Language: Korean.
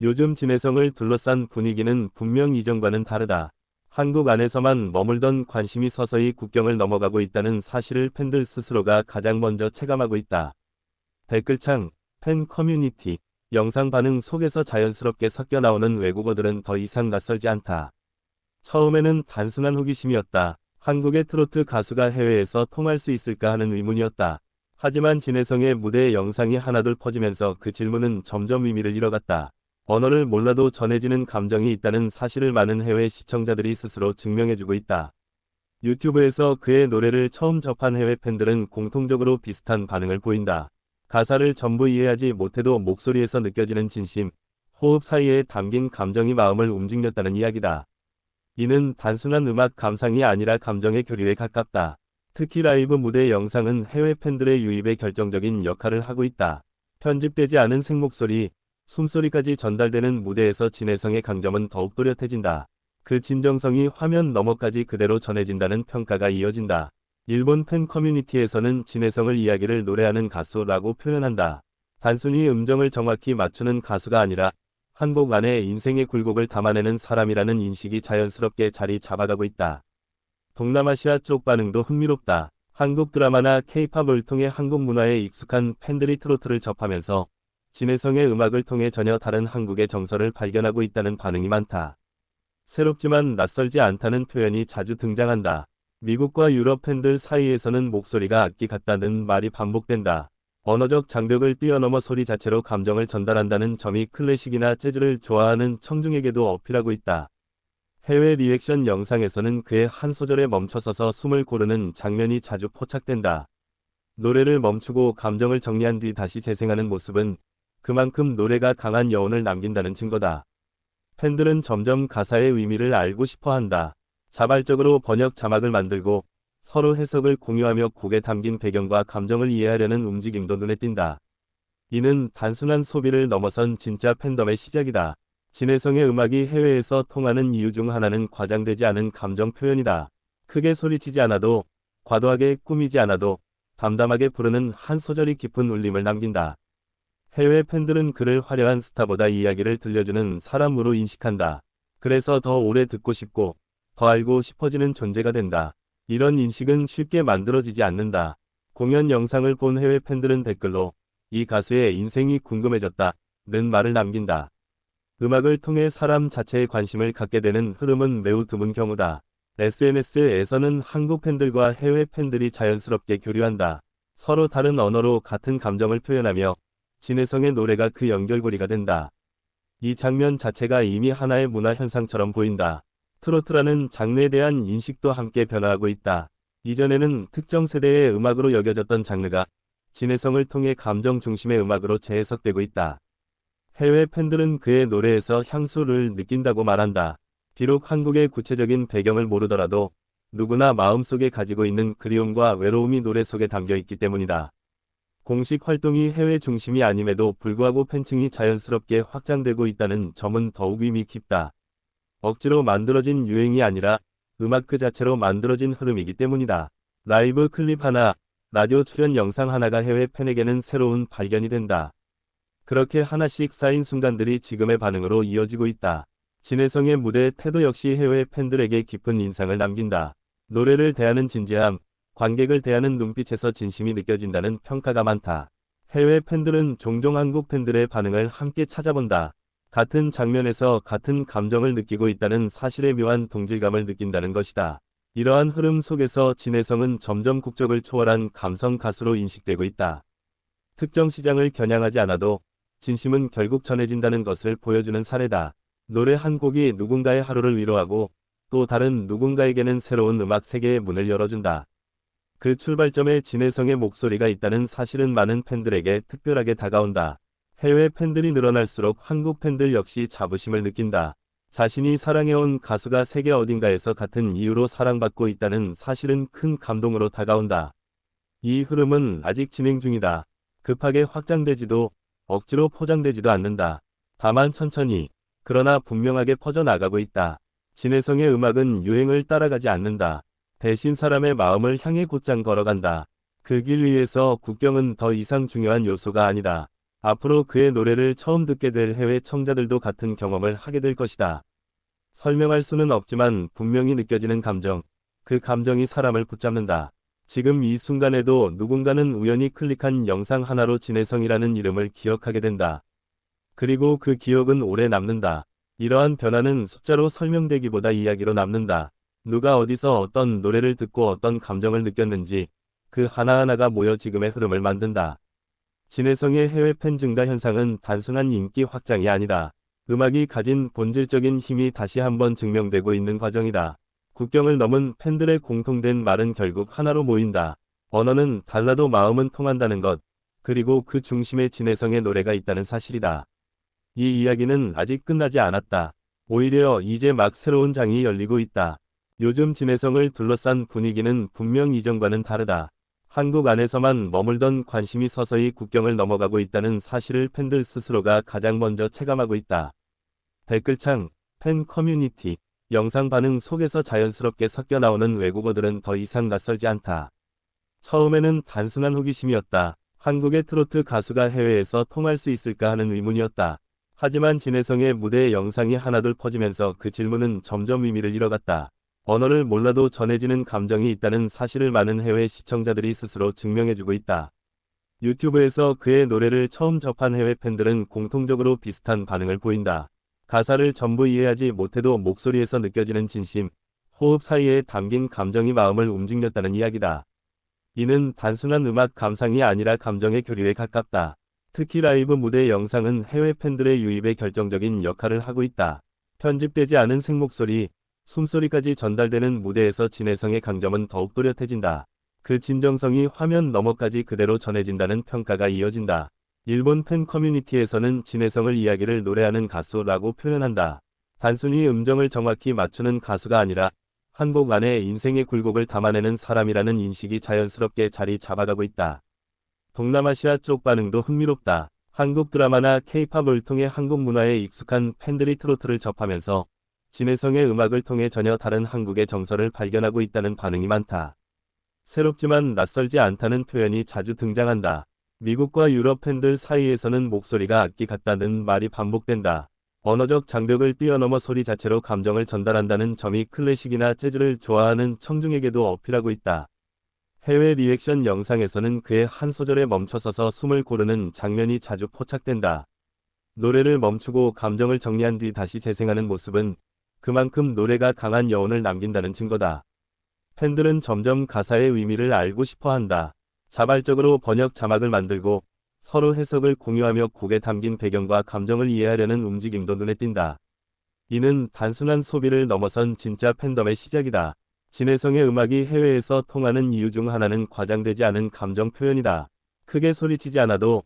요즘 진해성을 둘러싼 분위기는 분명 이전과는 다르다. 한국 안에서만 머물던 관심이 서서히 국경을 넘어가고 있다는 사실을 팬들 스스로가 가장 먼저 체감하고 있다. 댓글창, 팬 커뮤니티, 영상 반응 속에서 자연스럽게 섞여 나오는 외국어들은 더 이상 낯설지 않다. 처음에는 단순한 호기심이었다. 한국의 트로트 가수가 해외에서 통할 수 있을까 하는 의문이었다. 하지만 진해성의 무대 영상이 하나둘 퍼지면서 그 질문은 점점 의미를 잃어갔다. 언어를 몰라도 전해지는 감정이 있다는 사실을 많은 해외 시청자들이 스스로 증명해주고 있다. 유튜브에서 그의 노래를 처음 접한 해외 팬들은 공통적으로 비슷한 반응을 보인다. 가사를 전부 이해하지 못해도 목소리에서 느껴지는 진심, 호흡 사이에 담긴 감정이 마음을 움직였다는 이야기다. 이는 단순한 음악 감상이 아니라 감정의 교류에 가깝다. 특히 라이브 무대 영상은 해외 팬들의 유입에 결정적인 역할을 하고 있다. 편집되지 않은 생목소리, 숨소리까지 전달되는 무대에서 진해성의 강점은 더욱 또렷해진다. 그 진정성이 화면 너머까지 그대로 전해진다는 평가가 이어진다. 일본 팬 커뮤니티에서는 진해성을 이야기를 노래하는 가수라고 표현한다. 단순히 음정을 정확히 맞추는 가수가 아니라 한 곡 안에 인생의 굴곡을 담아내는 사람이라는 인식이 자연스럽게 자리 잡아가고 있다. 동남아시아 쪽 반응도 흥미롭다. 한국 드라마나 K-팝을 통해 한국 문화에 익숙한 팬들이 트로트를 접하면서 진해성의 음악을 통해 전혀 다른 한국의 정서를 발견하고 있다는 반응이 많다. 새롭지만 낯설지 않다는 표현이 자주 등장한다. 미국과 유럽 팬들 사이에서는 목소리가 악기 같다는 말이 반복된다. 언어적 장벽을 뛰어넘어 소리 자체로 감정을 전달한다는 점이 클래식이나 재즈를 좋아하는 청중에게도 어필하고 있다. 해외 리액션 영상에서는 그의 한 소절에 멈춰서서 숨을 고르는 장면이 자주 포착된다. 노래를 멈추고 감정을 정리한 뒤 다시 재생하는 모습은 그만큼 노래가 강한 여운을 남긴다는 증거다. 팬들은 점점 가사의 의미를 알고 싶어 한다. 자발적으로 번역 자막을 만들고 서로 해석을 공유하며 곡에 담긴 배경과 감정을 이해하려는 움직임도 눈에 띈다. 이는 단순한 소비를 넘어선 진짜 팬덤의 시작이다. 진해성의 음악이 해외에서 통하는 이유 중 하나는 과장되지 않은 감정 표현이다. 크게 소리치지 않아도, 과도하게 꾸미지 않아도 담담하게 부르는 한 소절이 깊은 울림을 남긴다. 해외 팬들은 그를 화려한 스타보다 이야기를 들려주는 사람으로 인식한다. 그래서 더 오래 듣고 싶고 더 알고 싶어지는 존재가 된다. 이런 인식은 쉽게 만들어지지 않는다. 공연 영상을 본 해외 팬들은 댓글로 이 가수의 인생이 궁금해졌다는 말을 남긴다. 음악을 통해 사람 자체에 관심을 갖게 되는 흐름은 매우 드문 경우다. SNS에서는 한국 팬들과 해외 팬들이 자연스럽게 교류한다. 서로 다른 언어로 같은 감정을 표현하며 진해성의 노래가 그 연결고리가 된다. 이 장면 자체가 이미 하나의 문화 현상처럼 보인다. 트로트라는 장르에 대한 인식도 함께 변화하고 있다. 이전에는 특정 세대의 음악으로 여겨졌던 장르가 진해성을 통해 감정 중심의 음악으로 재해석되고 있다. 해외 팬들은 그의 노래에서 향수를 느낀다고 말한다. 비록 한국의 구체적인 배경을 모르더라도 누구나 마음속에 가지고 있는 그리움과 외로움이 노래 속에 담겨 있기 때문이다. 공식 활동이 해외 중심이 아님에도 불구하고 팬층이 자연스럽게 확장되고 있다는 점은 더욱 의미 깊다. 억지로 만들어진 유행이 아니라 음악 그 자체로 만들어진 흐름이기 때문이다. 라이브 클립 하나, 라디오 출연 영상 하나가 해외 팬에게는 새로운 발견이 된다. 그렇게 하나씩 쌓인 순간들이 지금의 반응으로 이어지고 있다. 진해성의 무대 태도 역시 해외 팬들에게 깊은 인상을 남긴다. 노래를 대하는 진지함, 관객을 대하는 눈빛에서 진심이 느껴진다는 평가가 많다. 해외 팬들은 종종 한국 팬들의 반응을 함께 찾아본다. 같은 장면에서 같은 감정을 느끼고 있다는 사실의 묘한 동질감을 느낀다는 것이다. 이러한 흐름 속에서 진해성은 점점 국적을 초월한 감성 가수로 인식되고 있다. 특정 시장을 겨냥하지 않아도 진심은 결국 전해진다는 것을 보여주는 사례다. 노래 한 곡이 누군가의 하루를 위로하고 또 다른 누군가에게는 새로운 음악 세계의 문을 열어준다. 그 출발점에 진해성의 목소리가 있다는 사실은 많은 팬들에게 특별하게 다가온다. 해외 팬들이 늘어날수록 한국 팬들 역시 자부심을 느낀다. 자신이 사랑해온 가수가 세계 어딘가에서 같은 이유로 사랑받고 있다는 사실은 큰 감동으로 다가온다. 이 흐름은 아직 진행 중이다. 급하게 확장되지도 억지로 포장되지도 않는다. 다만 천천히, 그러나 분명하게 퍼져나가고 있다. 진해성의 음악은 유행을 따라가지 않는다. 대신 사람의 마음을 향해 곧장 걸어간다. 그 길 위에서 국경은 더 이상 중요한 요소가 아니다. 앞으로 그의 노래를 처음 듣게 될 해외 청자들도 같은 경험을 하게 될 것이다. 설명할 수는 없지만 분명히 느껴지는 감정, 그 감정이 사람을 붙잡는다. 지금 이 순간에도 누군가는 우연히 클릭한 영상 하나로 진혜성이라는 이름을 기억하게 된다. 그리고 그 기억은 오래 남는다. 이러한 변화는 숫자로 설명되기보다 이야기로 남는다. 누가 어디서 어떤 노래를 듣고 어떤 감정을 느꼈는지 그 하나하나가 모여 지금의 흐름을 만든다. 진혜성의 해외 팬 증가 현상은 단순한 인기 확장이 아니다. 음악이 가진 본질적인 힘이 다시 한번 증명되고 있는 과정이다. 국경을 넘은 팬들의 공통된 말은 결국 하나로 모인다. 언어는 달라도 마음은 통한다는 것, 그리고 그 중심에 진혜성의 노래가 있다는 사실이다. 이 이야기는 아직 끝나지 않았다. 오히려 이제 막 새로운 장이 열리고 있다. 요즘 진혜성을 둘러싼 분위기는 분명 이전과는 다르다. 한국 안에서만 머물던 관심이 서서히 국경을 넘어가고 있다는 사실을 팬들 스스로가 가장 먼저 체감하고 있다. 댓글창, 팬 커뮤니티, 영상 반응 속에서 자연스럽게 섞여 나오는 외국어들은 더 이상 낯설지 않다. 처음에는 단순한 호기심이었다. 한국의 트로트 가수가 해외에서 통할 수 있을까 하는 의문이었다. 하지만 진혜성의 무대 영상이 하나둘 퍼지면서 그 질문은 점점 의미를 잃어갔다. 언어를 몰라도 전해지는 감정이 있다는 사실을 많은 해외 시청자들이 스스로 증명해주고 있다. 유튜브에서 그의 노래를 처음 접한 해외 팬들은 공통적으로 비슷한 반응을 보인다. 가사를 전부 이해하지 못해도 목소리에서 느껴지는 진심, 호흡 사이에 담긴 감정이 마음을 움직였다는 이야기다. 이는 단순한 음악 감상이 아니라 감정의 교류에 가깝다. 특히 라이브 무대 영상은 해외 팬들의 유입에 결정적인 역할을 하고 있다. 편집되지 않은 생목소리, 숨소리까지 전달되는 무대에서 진혜성의 강점은 더욱 또렷해진다. 그 진정성이 화면 너머까지 그대로 전해진다는 평가가 이어진다. 일본 팬 커뮤니티에서는 진혜성을 이야기를 노래하는 가수라고 표현한다. 단순히 음정을 정확히 맞추는 가수가 아니라 한 곡 안에 인생의 굴곡을 담아내는 사람이라는 인식이 자연스럽게 자리 잡아가고 있다. 동남아시아 쪽 반응도 흥미롭다. 한국 드라마나 K-팝을 통해 한국 문화에 익숙한 팬들이 트로트를 접하면서 진혜성의 음악을 통해 전혀 다른 한국의 정서를 발견하고 있다는 반응이 많다. 새롭지만 낯설지 않다는 표현이 자주 등장한다. 미국과 유럽 팬들 사이에서는 목소리가 악기 같다는 말이 반복된다. 언어적 장벽을 뛰어넘어 소리 자체로 감정을 전달한다는 점이 클래식이나 재즈를 좋아하는 청중에게도 어필하고 있다. 해외 리액션 영상에서는 그의 한 소절에 멈춰서서 숨을 고르는 장면이 자주 포착된다. 노래를 멈추고 감정을 정리한 뒤 다시 재생하는 모습은 그만큼 노래가 강한 여운을 남긴다는 증거다. 팬들은 점점 가사의 의미를 알고 싶어 한다. 자발적으로 번역 자막을 만들고 서로 해석을 공유하며 곡에 담긴 배경과 감정을 이해하려는 움직임도 눈에 띈다. 이는 단순한 소비를 넘어선 진짜 팬덤의 시작이다. 진혜성의 음악이 해외에서 통하는 이유 중 하나는 과장되지 않은 감정 표현이다. 크게 소리치지 않아도